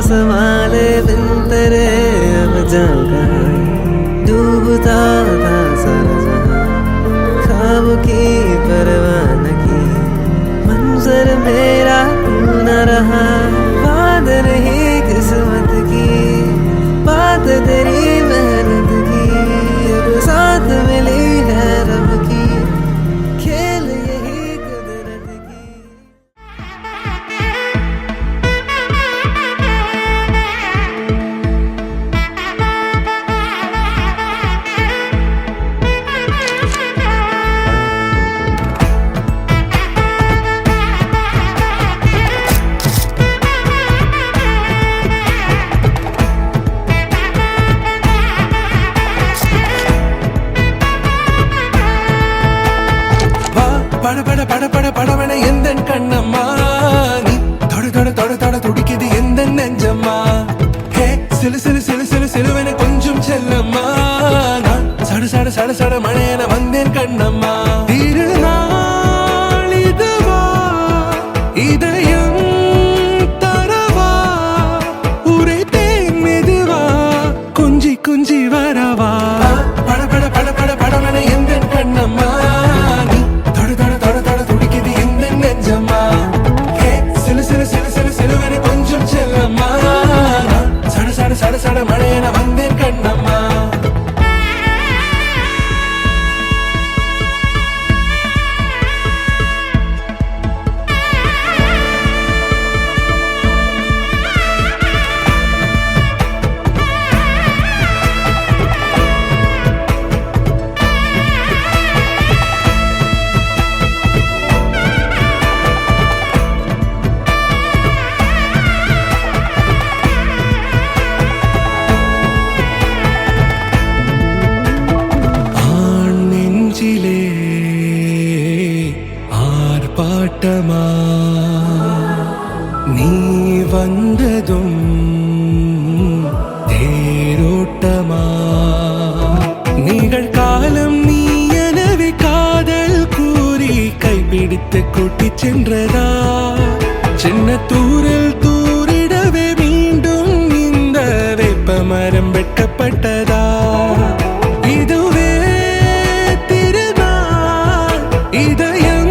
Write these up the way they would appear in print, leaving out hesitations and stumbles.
संभाले बिन तेरे अब जागा डूबता था सारा जहां ख्वाब की परवाह न की मंजर मेरा तू न रहा बात नहीं किस्मत की बात तेरी मेहनत की अब साथ मिली है रब की खेल यही कुदरत की பட பட பட பட படவன எந்தன் கண்ணம்மா நீ தொட தொட தொட தொட துடிக்குது எந்த நெஞ்சம்மா ஹே சிலு சிலு சிலு சிலு சிலுவன கொஞ்சம் செல்லம்மா நான் சட சட சட சட மழையன வந்தேன் கண்ணம்மா திருநாள் இதுவா இதயம் தரவா உரைத்தேன் மெதுவா கொஞ்சி கொஞ்சி வரவா பட பட பட பட படவன எந்தன் கண்ணம்மா சட சட மழையன வந்தேன் கண்ணம்மா ஆர்ப்பாட்டமா நீ வந்ததும் தேரோட்டமா நிகழ்காலம் நீ எனவே காதல் கூறி கைப்பிடித்து கூட்டிச் சென்றதா சின்ன தூரல் தூரிடவே மீண்டும் இந்த வேப்ப மரம் வெட்கப்பட்டதா இதுவே திருநாள் இதயம்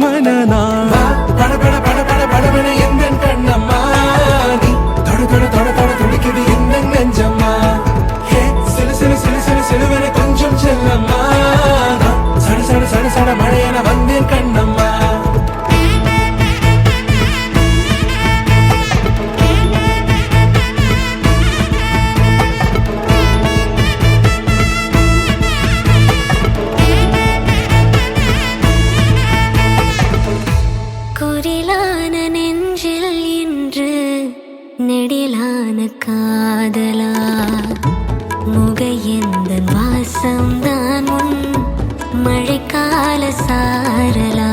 மனநாள் பட பட பட பட படவன எந்தன் கண்ணம்மா நீ தொட தொட தொட தொட துடிக்குது எந்த நெஞ்சம்மா ஹே சிலு சிலு சிலு சிலு சிலுவன கொஞ்சம் செல்லம்மா சட சட சட சட மழையன வந்தேன் கண்ணம்மா நெடிலான காதலா முகையெந்தன் வாசம்தான் உன் மழைக்கால சாரலா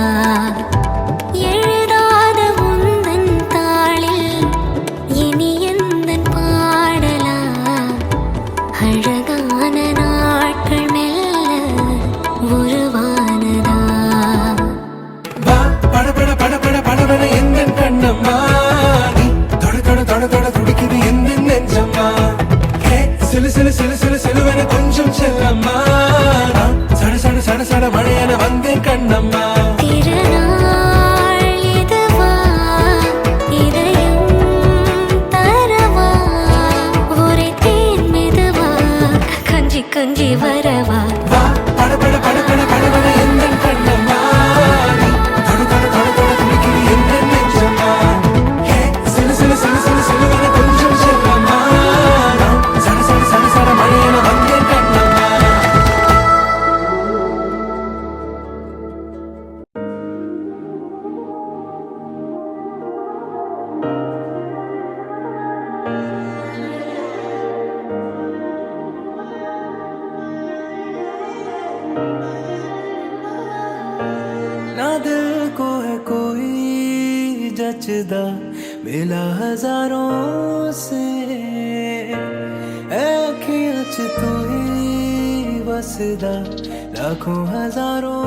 எழுதாத உந்தன் தாளில் இனி எந்தன் பாடலா அழகான நாட்கள் மெல்ல உருவானதா பட பட பட பட படவன எந்தன் கண்ணம்மா தொட தொட துடிக்குது எந்த நெஞ்சம்மா ஹே சிலு சிலு சிலு சிலு சிலுவன கொஞ்சம் செல்லம்மா சட சட சட சட மழையன வந்தேன் கண்ணம்மா திருநாள் இதுவா இதயம் தரவா உரைத்தேன் மெதுவா கொஞ்சி கொஞ்சி வரவா பட பட பட பட படவன எந்தன் கண்ணம்மா தொட தொட தொட தொட துடிக்குது எந்த நெஞ்சம்மா ஹே சிலு சிலு சிலு சிலு சிலுவன கொஞ்சம் செல்லம்மா சட சட சட சட மழையன வந்தேன் கண்ணம்மா ना दिल को है कोई जचदा मिला हजारों से अखियां च तू ही वसदा लाखों हजारों